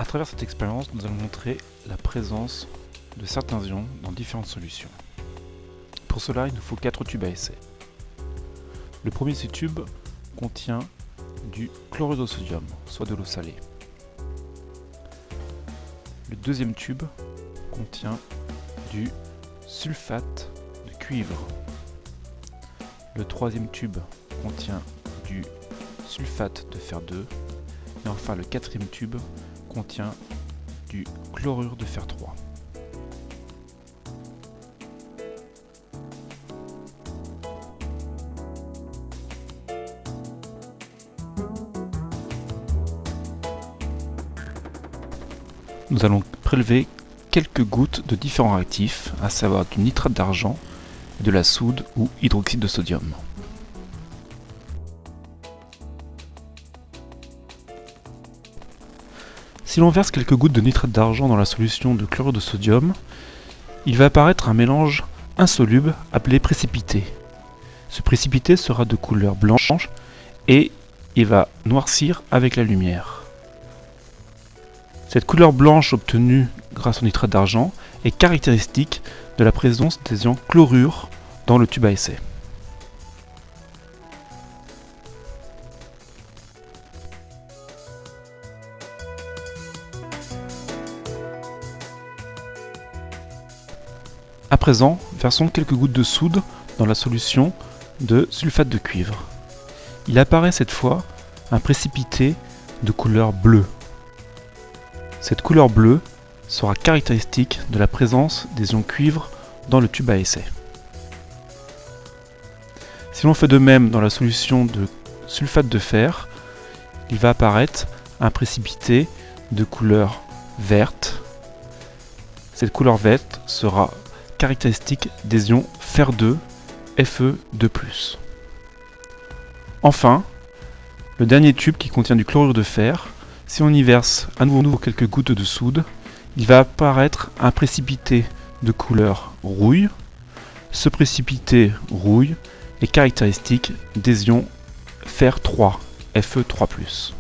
À travers cette expérience, nous allons montrer la présence de certains ions dans différentes solutions. Pour cela, il nous faut 4 tubes à essai. Le premier de ces tubes contient du chlorure de sodium, soit de l'eau salée. Le deuxième tube contient du sulfate de cuivre. Le troisième tube contient du sulfate de fer 2. Et enfin, le quatrième tube contient du chlorure de fer 3. Nous allons prélever quelques gouttes de différents réactifs, à savoir du nitrate d'argent et de la soude ou hydroxyde de sodium. Si l'on verse quelques gouttes de nitrate d'argent dans la solution de chlorure de sodium, il va apparaître un mélange insoluble appelé précipité. Ce précipité sera de couleur blanche et il va noircir avec la lumière. Cette couleur blanche obtenue grâce au nitrate d'argent est caractéristique de la présence des ions chlorure dans le tube à essai. À présent, versons quelques gouttes de soude dans la solution de sulfate de cuivre. Il apparaît cette fois un précipité de couleur bleue. Cette couleur bleue sera caractéristique de la présence des ions cuivre dans le tube à essai. Si l'on fait de même dans la solution de sulfate de fer, il va apparaître un précipité de couleur verte. Cette couleur verte sera caractéristique des ions fer 2, Fe2+. Enfin, le dernier tube qui contient du chlorure de fer, si on y verse à nouveau quelques gouttes de soude, il va apparaître un précipité de couleur rouille. Ce précipité rouille est caractéristique des ions fer 3, Fe3+.